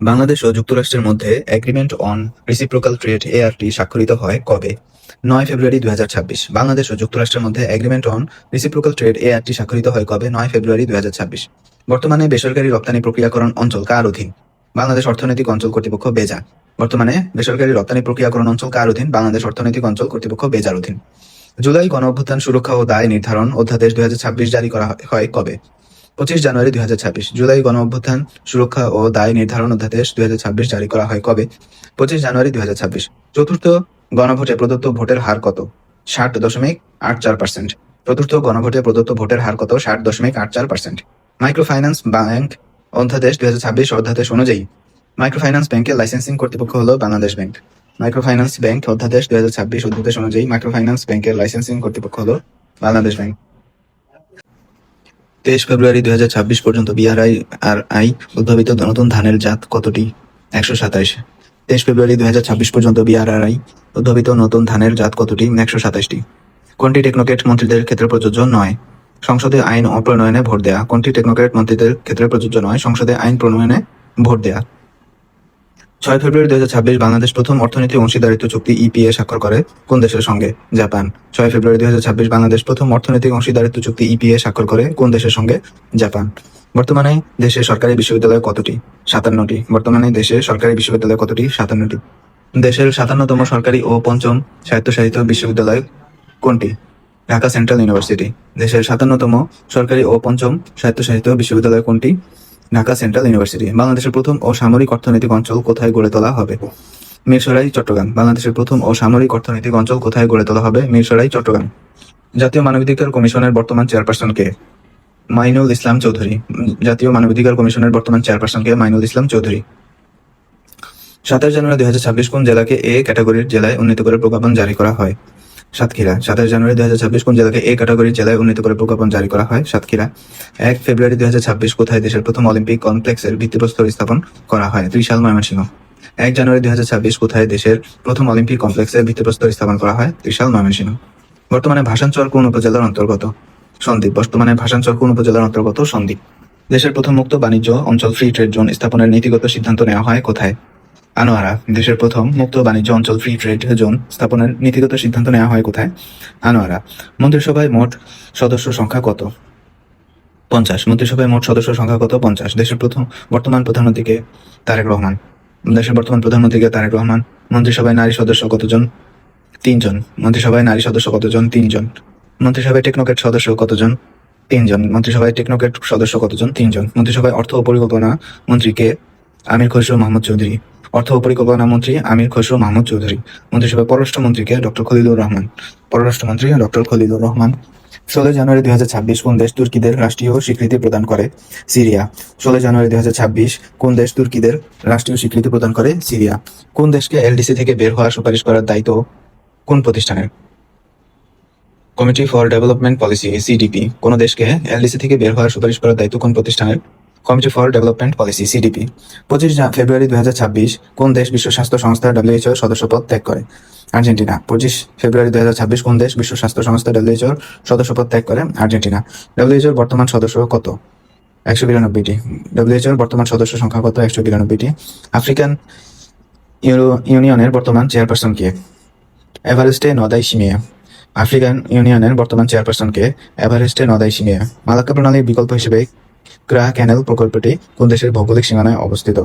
বাংলাদেশ ও যুক্তরাষ্ট্রের মধ্যে agreement on reciprocal trade ART স্বাক্ষরিত হয় কবে? ৯ ফেব্রুয়ারি ২০২৬। বাংলাদেশ ও যুক্তরাষ্ট্রের মধ্যে agreement on reciprocal trade ART স্বাক্ষরিত হয় কবে? ৯ ফেব্রুয়ারি ২০২৬। বর্তমানে বেসরকারি রপ্তানি প্রক্রিয়াকরণ অঞ্চল কার অধীন? বাংলাদেশ অর্থনৈতিক অঞ্চল কর্তৃপক্ষ বেজা। বর্তমানে বেসরকারি রপ্তানি প্রক্রিয়াকরণ অঞ্চল কার অধীন? বাংলাদেশ অর্থনৈতিক অঞ্চল কর্তৃপক্ষ বেজার অধীন। জুলাই গণ অভ্যুত্থান সুরক্ষা ও দায় নির্ধারণ অধ্যাদেশ ২০২৬ জারি করা হয় কবে? ২৫ জানুয়ারি ২০২৬। জুলাই গণ অভ্যুত্থান সুরক্ষা ও দায় নির্ধারণ অধ্যাদেশ ২০২৬ জারি করা হয় কবে? ২৫ জানুয়ারি ২০২৬। চতুর্থ গণভোটে প্রদত্ত ভোটের হার কত? ৬০.৮৪%। চতুর্থ গণভোটে প্রদত্ত ভোটের হার কত? ৬০.৮৪%। মাইক্রোফাইন্যান্স ব্যাংক অধ্যাদেশ ২০২৬ অধ্যাদেশ অনুযায়ী মাইক্রোফাইন্যান্স ব্যাংকের লাইসেন্সিং কর্তৃপক্ষ হল বাংলাদেশ ব্যাংক। মাইক্রোফাইন্যান্স ব্যাংক অধ্যাদেশ ২০২৬ অধ্যাদেশ অনুযায়ী মাইক্রোফাইন্যান্স ব্যাংকের লাইসেন্সিং কর্তৃপক্ষ হল বাংলাদেশ ব্যাংক। ২৩ ফেব্রুয়ারি ২০২৬ পর্যন্ত বিআরআই উদ্ভাবিত নতুন ধানের জাত কতটি? ১২৭। ২৩ ফেব্রুয়ারি ২০২৬ পর্যন্ত বিআরআই উদ্ভাবিত নতুন ধানের জাত কতটি? ১২৭টি। কোনটি টেকনোক্রেট মন্ত্রীদের ক্ষেত্রে প্রযোজ্য নয়? সংসদে আইন প্রণয়নে ভোট দেয়া। কোনটি টেকনোক্রেট মন্ত্রীদের ক্ষেত্রে প্রযোজ্য নয়? সংসদে আইন প্রণয়নে ভোট দেয়া। ৬ ফেব্রুয়ারি ২০২৬ বাংলাদেশ প্রথম অর্থনৈতিক অংশীদারিত্ব চুক্তি ইপিএ স্বাক্ষর করে কোন দেশের সঙ্গে? জাপান। ৬ ফেব্রুয়ারি ২০২৬ বাংলাদেশ প্রথম অর্থনৈতিক অংশীদারিত্ব চুক্তি ইপিএ স্বাক্ষর করে কোন দেশের সঙ্গে? জাপান। বর্তমানে দেশে সরকারি বিশ্ববিদ্যালয় কতটি? ৫৭টি। বর্তমানে দেশে সরকারি বিশ্ববিদ্যালয় কতটি? ৫৭টি। দেশের ৫৭তম সরকারি ও পঞ্চম স্বায়ত্তশাসিত বিশ্ববিদ্যালয় কোনটি? Dhaka central university. দেশের ৫৭তম সরকারি ও পঞ্চম স্বায়ত্তশাসিত বিশ্ববিদ্যালয় কোনটি? Dhaka central university. বাংলাদেশের প্রথম অসামরিক অর্থনৈতিক অঞ্চল কোথায় গড়ে তোলা হবে? মিরসরাই, চট্টগ্রাম। বাংলাদেশের প্রথম অসামরিক অর্থনৈতিক অঞ্চল কোথায় গড়ে তোলা হবে? মিরসরাই, চট্টগ্রাম। জাতীয় মানবাধিকার কমিশনের বর্তমান চেয়ারপারসন কে? মাইনুল ইসলাম চৌধুরী। জাতীয় মানবাধিকার কমিশনের বর্তমান চেয়ারপারসন কে? মাইনুল ইসলাম চৌধুরী। ২৭ জানুয়ারি ২০২৬ কোন জেলাকে এ ক্যাটাগরির জেলায় উন্নীত করে প্রজ্ঞাপন জারি করা হয়? সাতক্ষীরা। ২৭ জানুয়ারি ২০২৬ কোন জেলাকে এ ক্যাটাগরির জেলায় উন্নীত করে প্রজ্ঞাপন জারি করা হয়? সাতক্ষীরা। ১ ফেব্রুয়ারি ২০২৬ কোথায় দেশের প্রথম অলিম্পিক কমপ্লেক্সের ভিত্তিপ্রস্তর স্থাপন করা হয়? ত্রিশাল, ময়মনসিংহ। ১ জানুয়ারি ২০২৬ কোথায় দেশের প্রথম অলিম্পিক কমপ্লেক্সের ভিত্তিপ্রস্তর স্থাপন করা হয়? ত্রিশাল, ময়মনসিংহ। বর্তমানে ভাষাঞ্চর কোন উপজেলার অন্তর্গত? সন্দ্বীপ। বর্তমানে ভাষাঞ্চর কোন উপজেলার অন্তর্গত? সন্দ্বীপ। দেশের প্রথম মুক্ত বাণিজ্য অঞ্চল ফ্রি ট্রেড জোন স্থাপনের নীতিগত সিদ্ধান্ত নেওয়া হয় কোথায়? আনোয়ারা। দেশের প্রথম মুক্ত বাণিজ্য অঞ্চল ফ্রি ট্রেড জোন স্থাপনের নীতিগত সিদ্ধান্ত নেওয়া হয় কোথায়? আনোয়ারা। মন্ত্রিসভায় মোট সদস্য সংখ্যা কত? ৫০। মন্ত্রিসভায় মোট সদস্য সংখ্যা কত? ৫০। দেশের বর্তমান প্রধানমন্ত্রী কে? তারেক রহমান। দেশের বর্তমান প্রধানমন্ত্রী কে? তারেক রহমান। মন্ত্রিসভায় নারী সদস্য কতজন? ৩ জন। মন্ত্রিসভায় নারী সদস্য কতজন? ৩ জন। মন্ত্রিসভায় টেকনোক্রেট সদস্য কতজন? ৩ জন। মন্ত্রিসভায় টেকনোক্রেট সদস্য কতজন? ৩ জন। মন্ত্রিসভায় অর্থ ও পরিকল্পনা মন্ত্রী কে? আমির খসরু মাহমুদ চৌধুরী। অর্থ ও পরিকল্পনা মন্ত্রী আমির খসরু মাহমুদ চৌধুরী। মন্ত্রিসভায় পররাষ্ট্রমন্ত্রীকে ডক্টর খলিলুর রহমান। পররাষ্ট্রমন্ত্রী ডক্টর খলিলুর রহমান। ১৬ জানুয়ারি ২০২৬ কোন দেশ তুর্কিদের রাষ্ট্রীয় স্বীকৃতি প্রদান করে? সিরিয়া। ১৬ জানুয়ারি ২০২৬ কোন দেশ তুর্কিদের রাষ্ট্রীয় স্বীকৃতি প্রদান করে? সিরিয়া। কোন দেশকে এলডিসি থেকে বের হওয়ার সুপারিশ করার দায়িত্ব কোন প্রতিষ্ঠানের? Committee for development policy, CDP. কোন দেশকে এলডিসি থেকে বের হওয়ার সুপারিশ করার দায়িত্ব কোন প্রতিষ্ঠানের? Committee for development policy, CDP. ২৫ ফেব্রুয়ারি ২০২৬ কোন দেশ বিশ্ব স্বাস্থ্য সংস্থা ডব্লিউএইচও সদস্যপদ ত্যাগ করে? আর্জেন্টিনা। ২৫ ফেব্রুয়ারি ২০২৬ কোন দেশ বিশ্ব স্বাস্থ্য সংস্থা ডব্লিউএইচওর সদস্যপদ ত্যাগ করে? আর্জেন্টিনা। ডব্লিউএইচওর বর্তমান সদস্য কত? ১৯২টি। ডব্লিউএইচওর বর্তমান সদস্য সংখ্যা কত? ১৯২টি। আফ্রিকান ইউনিয়নের বর্তমান চেয়ারপারসন কে? এভারেস্টে নদাইশিমিয়া। আফ্রিকান ইউনিয়নের বর্তমান চেয়ারপারসন কে? এভারেস্টে নদাইশিমিয়া। মালাক্কা প্রণালীর বিকল্প হিসেবে ক্রা ক্যানেল প্রকল্পটি কোন দেশের ভৌগোলিক সীমানায় অবস্থিত?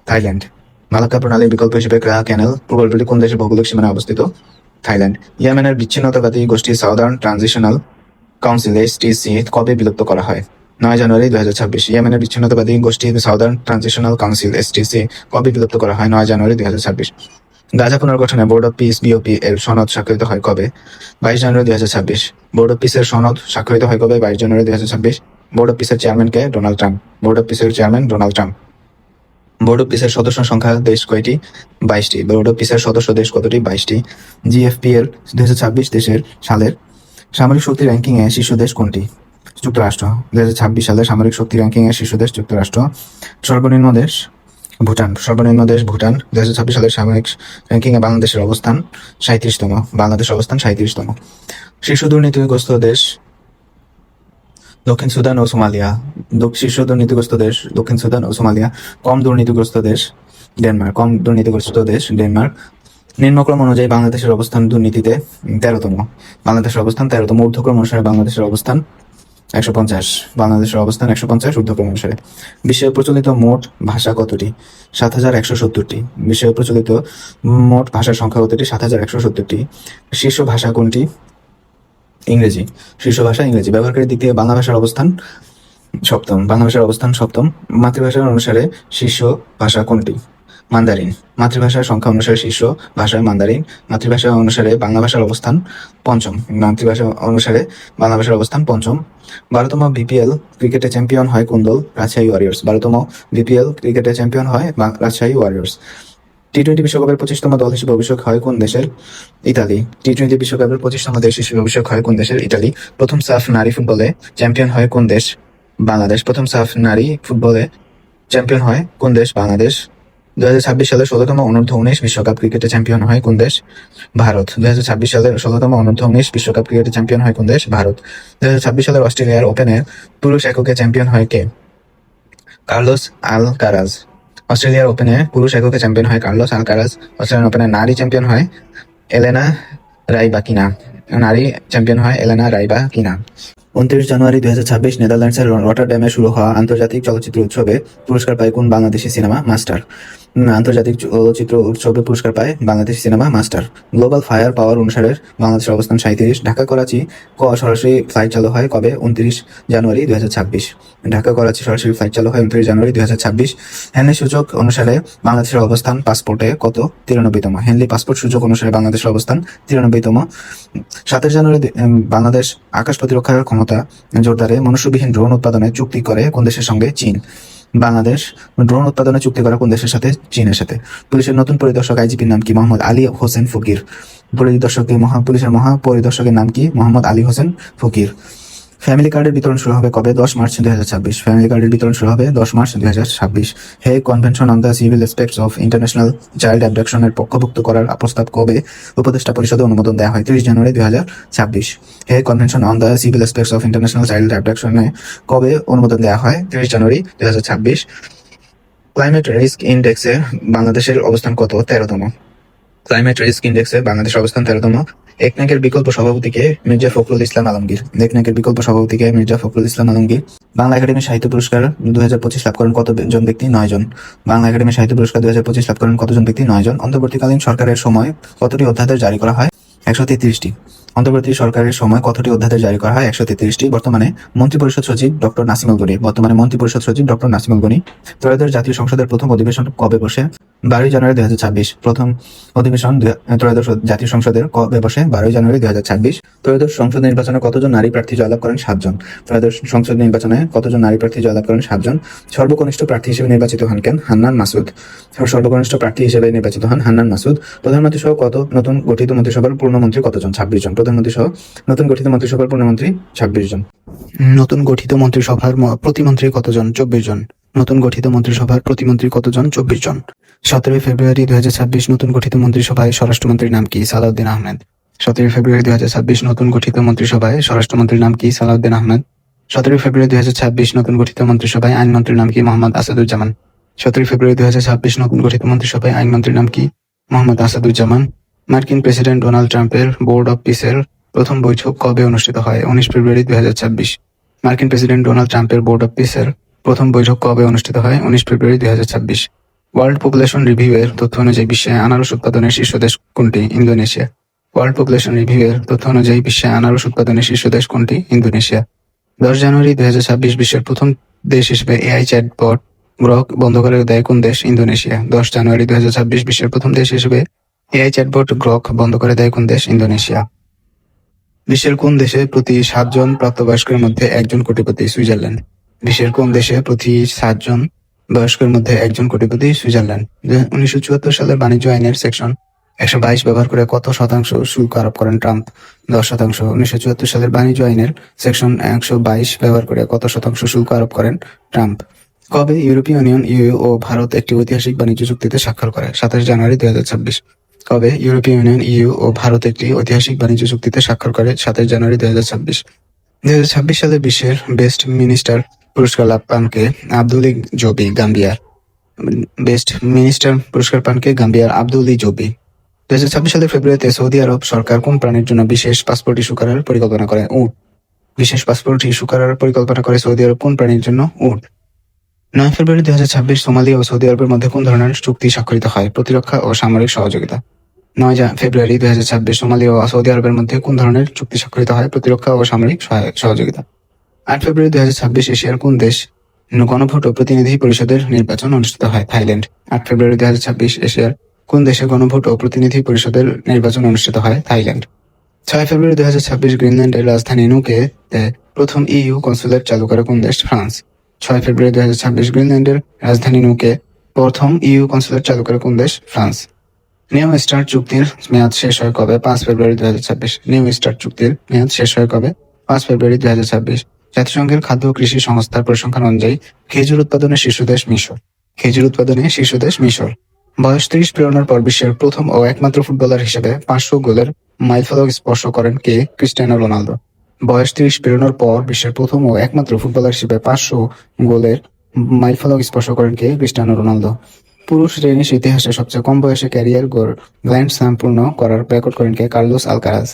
থাইল্যান্ড। মালাক্কা প্রণালীর বিকল্প হিসেবে ক্রা ক্যানেল প্রকল্পটি কোন দেশের ভৌগোলিক সীমানায় অবস্থিত? থাইল্যান্ড। ইয়েমেনের বিচ্ছিন্নতাবাদী গোষ্ঠী সাউদার্ন ট্রানজিশনাল কাউন্সিল এসটিসি কবে বিলুপ্ত করা হয়? ৯ জানুয়ারি ২০২৬। ইয়েমেনের বিচ্ছিন্নতাবাদী গোষ্ঠী সাউদার্ন ট্রানজিশনাল কাউন্সিল এসটিসি কবে বিলুপ্ত করা হয়? ৯ জানুয়ারি ২০২৬। গাজা পুনর্গঠনে বোর্ড অফ পিস বিওপি এর সনদ স্বাক্ষরিত হয় কবে? ২২ জানুয়ারি ২০২৬। বোর্ড অফ পিসের সনদ স্বাক্ষরিত হয় কবে? ২২ জানুয়ারি ২০২৬। বোর্ড অফ পিসের চেয়ারম্যান কে? Donald Trump. বোর্ড অফ পিসের chairman Donald Trump. Board of পিসের সদস্য সংখ্যা দেশ কয়টি? ২২টি। বোর্ড অফ পিসের সদস্য দেশ কতটি? ২২টি। জিএফপি এর ২০২৬ দেশের সালের সামরিক শক্তি র্যাঙ্কিং এ শীর্ষ দেশ কোনটি? যুক্তরাষ্ট্র। ২০২৬ সালের সামরিক শক্তি র্যাঙ্কিং এর শীর্ষ দেশ যুক্তরাষ্ট্র। সর্বনিম্ন দেশ ভুটান। সর্বনিম্ন দেশ ভুটান। ২০২৬ সালের সামরিক র্যাঙ্কিং এ বাংলাদেশের অবস্থান ৩৭তম। বাংলাদেশের অবস্থান ৩৭তম। শীর্ষ দুর্নীতিগ্রস্ত দেশ দক্ষিণ সুদান ও সোমালিয়া। শীর্ষ দুর্নীতিগ্রস্ত দেশ দক্ষিণ সুদান ও সোমালিয়া। কম দুর্নীতিগ্রস্ত দেশ ডেনমার্ক। কম দুর্নীতিগ্রস্ত দেশ ডেনমার্ক। নিম্নক্রম অনুযায়ী বাংলাদেশের অবস্থান দুর্নীতিতে 13তম। বাংলাদেশের অবস্থান 13তম। ঊর্ধ্বক্রম অনুসারে বাংলাদেশের অবস্থান 150। বাংলাদেশের অবস্থান 150 ঊর্ধ্বক্রম অনুসারে। বিশ্বে প্রচলিত মোট ভাষা কতটি? 7170টি। বিশ্বে প্রচলিত মোট ভাষার সংখ্যা কতটি? 7170টি। শীর্ষ ভাষা কোনটি? ইংরেজি। শীর্ষ ভাষা ইংরেজি। ব্যবহারকারীর দিক থেকে বাংলা ভাষার অবস্থান সপ্তম। বাংলা ভাষার অবস্থান সপ্তম। মাতৃভাষা অনুসারে শীর্ষ ভাষা কোনটি? মান্দারিন। মাতৃভাষার সংখ্যা অনুসারে শীর্ষ ভাষা মান্দারিন। মাতৃভাষা অনুসারে বাংলা ভাষার অবস্থান পঞ্চম। মাতৃভাষা অনুসারে বাংলা ভাষার অবস্থান পঞ্চম। 12তম বিপিএল ক্রিকেটে চ্যাম্পিয়ন হয় কোন দল? রাজশাহী ওয়ারিয়র্স। 12তম বিপিএল ক্রিকেটে চ্যাম্পিয়ন হয় রাজশাহী ওয়ারিয়র্স। টি-20 বিশ্বকাপের 25তম দল হিসেবে অভিষেক হয় কোন দেশের? ইতালি। টি-20 বিশ্বকাপের 25তম দেশ হিসেবে অভিষেক হয় কোন দেশের? ইতালি। প্রথম সাফ নারী ফুটবলে চ্যাম্পিয়ন হয় কোন দেশ? বাংলাদেশ। প্রথম সাফ নারী ফুটবলে চ্যাম্পিয়ন হয় কোন দেশ? বাংলাদেশ। 2026 সালের 16তম অনূর্ধ্ব-19 বিশ্বকাপ ক্রিকেটে চ্যাম্পিয়ন হয় কোন দেশ? ভারত। 2026 সালের 16তম অনূর্ধ্ব-19 বিশ্বকাপ ক্রিকেটে চ্যাম্পিয়ন হয় কোন দেশ? ভারত। 2026 সালের অস্ট্রেলিয়ার ওপেনের পুরুষ এককে চ্যাম্পিয়ন হয় কে? Carlos Alcaraz. অস্ট্রেলিয়ার ওপেনে পুরুষ এককে চ্যাম্পিয়ন হয় কার্লোস আলকারাজ। অস্ট্রেলিয়ান ওপেনে নারী চ্যাম্পিয়ন হয় এলেনা রাইবাকিনা। নারী চ্যাম্পিয়ন হয় এলেনা রাইবাকিনা। 29 জানুয়ারি 2026 নেদারল্যান্ডসের রটারড্যামে শুরু হওয়া আন্তর্জাতিক চলচ্চিত্র উৎসবে পুরস্কার পায় কোন বাংলাদেশি সিনেমা? মাস্টার। আন্তর্জাতিক চলচ্চিত্র উৎসবে পুরস্কার পায় Bangladeshi cinema master. Global fire পাওয়ার অনুসারে বাংলাদেশের অবস্থান 37। ঢাকা করাচি সরাসরি ফ্লাইট চালু হয় কবে? 29 জানুয়ারি 2026। ঢাকা করাচি সরাসরি ফ্লাইট চালু হয় 29 জানুয়ারি 2026। হেনরি সূচক অনুসারে বাংলাদেশের অবস্থান পাসপোর্টে কত? 93তম। হেনরি পাসপোর্ট সূচক অনুসারে বাংলাদেশের অবস্থান 93তম। 27 জানুয়ারি বাংলাদেশ আকাশ প্রতিরক্ষার ক্ষমতা জোরদারে মনুষ্যবিহীন ড্রোন উৎপাদনে চুক্তি করে কোন দেশের সঙ্গে? চীন। বাংলাদেশ ড্রোন উৎপাদনে চুক্তি করে কোন দেশের সাথে? চীনের সাথে। পুলিশের নতুন পরিদর্শক আইজিপির নাম কি? মোহাম্মদ আলী হোসেন ফকির। পুলিশের মহাপরিদর্শকের নাম কি? মোহাম্মদ আলী হোসেন ফকির। ফ্যামিলি কার্ডের বিতরণ শুরু হবে কবে? 10 মার্চ 2026। ফ্যামিলি কার্ডের বিতরণ শুরু হবে 10 মার্চ 2026। Hague convention on the civil aspects of international child অ্যাবডাকশনের পক্ষভুক্ত করার প্রস্তাব কবে উপদেষ্টা পরিষদে অনুমোদন দেওয়া হয়? 30 জানুয়ারি 2026। Hague convention on the civil aspects of international child অ্যাবডাকশনে কবে অনুমোদন দেওয়া হয়? 30 জানুয়ারি 2026। ক্লাইমেট রিস্ক ইন্ডেক্সে বাংলাদেশের অবস্থান কত? 13তম। ক্লাইমেট রিস্ক ইন্ডেক্সে বাংলাদেশের অবস্থান 13তম। একনেকের বিকল্প সভাপতিকে মির্জা ফখরুল ইসলাম আলমগীর। একনেকের বিকল্প সভাপতিকে মির্জা ফখরুল ইসলাম আলমগীর। বাংলা একাডেমি সাহিত্য পুরস্কার 2025 লাভ করেন কতজন ব্যক্তি? 9 জন। বাংলা একাডেমি সাহিত্য পুরস্কার 2025 লাভ করেন কতজন ব্যক্তি? 9 জন। অন্তর্বর্তীকালীন সরকারের সময় কতটি অধ্যাদেশ জারি করা হয়? 133টি। অন্তর্বর্তী সরকারের সময় কতটি অধ্যাদেশ জারি করা হয়? 133টি। বর্তমানে মন্ত্রিপরিষদ সচিব ডক্টর নাসিমুল গনি। ত্রয়োদশ জাতীয় সংসদের প্রথম অধিবেশন কবে বসে? 12 জানুয়ারি 2026। প্রথম অধিবেশন ত্রয়োদশ জাতীয় সংসদের কবে বসে? 12 জানুয়ারি 2026। ত্রয়োদশ সংসদ নির্বাচনে কতজন নারী প্রার্থী জয়লাভ করেন? 7 জন। ত্রয়োদশ সংসদ নির্বাচনে কতজন নারী প্রার্থী জয়লাভ করেন? 7 জন। সর্বকনিষ্ঠ প্রার্থী হিসেবে নির্বাচিত হন কেন? হান্নান মাসুদ। সর্বকনিষ্ঠ প্রার্থী হিসেবে নির্বাচিত হন হান্নান মাসুদ। প্রধানমন্ত্রী সহ নতুন গঠিত মন্ত্রিসভার পূর্ণমন্ত্রী কতজন? 26 জন। প্রধানমন্ত্রী সহ নতুন গঠিত মন্ত্রিসভার পূর্ণমন্ত্রী 26 জন। নতুন গঠিত মন্ত্রিসভার প্রতিমন্ত্রী কতজন? 24 জন। নতুন গঠিত মন্ত্রিসভার প্রতিমন্ত্রী কতজন? 24 জন। 17 ফেব্রুয়ারি 2026 নতুন গঠিত মন্ত্রিসভায় স্বরাষ্ট্রমন্ত্রীর নাম কি? সালাউদ্দিন আহমেদ। 17 ফেব্রুয়ারি 2026 নতুন গঠিত মন্ত্রিসভায় স্বরাষ্ট্রমন্ত্রীর নাম কি? সালাউদ্দিন আহমেদ। 17 ফেব্রুয়ারি 2026 নতুন গঠিত মন্ত্রিসভায় আইনমন্ত্রীর নাম কি? মোহাম্মদ আসাদুজ্জামান। 17 ফেব্রুয়ারি 2026 নতুন গঠিত মন্ত্রিসভায় আইনমন্ত্রীর নাম কি? মোহাম্মদ আসাদুজ্জামান। মার্কিন প্রেসিডেন্ট ডোনাল্ড ট্রাম্পের বোর্ড অব পিসের প্রথম বৈঠক কবে অনুষ্ঠিত হয়? 19 ফেব্রুয়ারি 2026। মার্কিন প্রেসিডেন্ট ডোনাল্ড ট্রাম্পের বোর্ড অব পিসের প্রথম বৈঠক কবে অনুষ্ঠিত হয়? 19 ফেব্রুয়ারি 2026। ওয়ার্ল্ড পপুলেশন রিভিউ এর তথ্য অনুযায়ী বিশ্বে আনারস উৎপাদনের শীর্ষ দেশ কোনটি? ইন্দোনেশিয়া। ওয়ার্ল্ড পপুলেশন রিভিউ এর তথ্য অনুযায়ী বিশ্বে আনারস উৎপাদনের শীর্ষ দেশ কোনটি? ইন্দোনেশিয়া। 10 জানুয়ারি 2026 বিশ্বের প্রথম দেশ হিসেবে এআই চ্যাটবট গ্রক বন্ধ করে দেয় কোন দেশ? ইন্দোনেশিয়া। 10 জানুয়ারি 2026 বিশ্বের প্রথম দেশ হিসেবে এআই চ্যাটবট গ্রক বন্ধ করে দেয় কোন দেশ? ইন্দোনেশিয়া। বিশ্বের কোন দেশে প্রতি 7 জন প্রাপ্তবয়স্কের মধ্যে একজন কোটিপতি? সুইজারল্যান্ড। বিশ্বের কোন দেশে প্রতি 7 জন বয়স্কের মধ্যে একজন কোটিপতি? সুইজারল্যান্ড। 1974 সালের বাণিজ্য আইনের সেকশন 122 ব্যবহার করে কত শতাংশ শুল্ক আরোপ করেন ট্রাম্প? 10%। 1974 সালের বাণিজ্য আইনের সেকশন 122 ব্যবহার করে কত শতাংশ শুল্ক আরোপ করেন ট্রাম্প? কবে ইউরোপীয় ইউনিয়ন ইউ ও ভারত একটি ঐতিহাসিক বাণিজ্য চুক্তিতে স্বাক্ষর করে? 27 জানুয়ারি 2026। কবে ইউরোপীয় ইউনিয়ন ইউ ও ভারত একটি ঐতিহাসিক বাণিজ্য চুক্তিতে স্বাক্ষর করে? 27 জানুয়ারি 2026। সালে বিশ্বের বেস্ট মিনিস্টার পুরস্কার লাভ পানকে আব্দুলি জবি গাম্বিয়ার। বেস্ট মিনিস্টার পুরস্কার পানকে গাম্বিয়ার আব্দুলি জবি। 2026 সালের ফেব্রুয়ারিতে সৌদি আরব সরকার কোন প্রাণীর জন্য বিশেষ পাসপোর্ট ইস্যু করার পরিকল্পনা করে? উট। বিশেষ পাসপোর্ট ইস্যু করার পরিকল্পনা করে সৌদি আরব কোন প্রাণীর জন্য? উট। 9 ফেব্রুয়ারি 2026 সোমালিয়া ও সৌদি আরবের মধ্যে কোন ধরনের চুক্তি স্বাক্ষরিত হয়? প্রতিরক্ষা ও সামরিক সহযোগিতা। 9 ফেব্রুয়ারি 2026 সোমালিয়া ও সৌদি আরবের মধ্যে কোন ধরনের চুক্তি স্বাক্ষরিত হয়? প্রতিরক্ষা ও সামরিক সহযোগিতা। 8 ফেব্রুয়ারি 2026 এশিয়ার কোন দেশ গণভোট ও প্রতিনিধি পরিষদের নির্বাচন অনুষ্ঠিত হয়? থাইল্যান্ড। 8 ফেব্রুয়ারি 2026 এশিয়ার কোন দেশে গণভোট ও প্রতিনিধি পরিষদের নির্বাচন অনুষ্ঠিত হয়? থাইল্যান্ড। 6 ফেব্রুয়ারি 2026 গ্রিনল্যান্ডের রাজধানী নুকে প্রথম ইইউ কনসুলেট চালু করে কোন দেশ? ফ্রান্স। 6 ফেব্রুয়ারি 2026 গ্রিনল্যান্ডের রাজধানী নুকে প্রথম ইইউ কনসুলেট চালু করে কোন দেশ? ফ্রান্স। নিউ স্টার্ট চুক্তির মেয়াদ শেষ হয় কবে? 5 ফেব্রুয়ারি 2026। নিউ স্টার্ট চুক্তির মেয়াদ শেষ হয় কবে? 5 ফেব্রুয়ারি 2026। জাতিসংঘের খাদ্য ও কৃষি সংস্থার পরিসংখ্যান অনুযায়ী খেজুর উৎপাদনে শীর্ষ দেশ মিশর। খেজুর উৎপাদনে শীর্ষ দেশ মিশর। বয়স 30 পেরোনোর পর বিশ্বের প্রথম ও একমাত্র ফুটবলার হিসেবে 500 গোলের মাইলফলক স্পর্শ করেন কে? Cristiano Ronaldo. বয়স 30 পেরোনোর পর বিশ্বের প্রথম ও একমাত্র ফুটবলার হিসেবে 500 গোলের মাইলফলক স্পর্শ করেন কে? Cristiano Ronaldo. পুরুষ টেনিস ইতিহাসে সবচেয়ে কম বয়সে ক্যারিয়ার গ্র্যান্ড স্ল্যাম পূর্ণ করার রেকর্ড করেন কে? Carlos Alcaraz.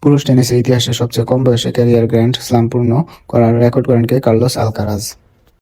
পুরুষ টেনিসের ইতিহাসে সবচেয়ে কম বয়সে ক্যারিয়ার গ্র্যান্ড স্ল্যাম পূর্ণ করার রেকর্ড করেন কে? Carlos Alcaraz.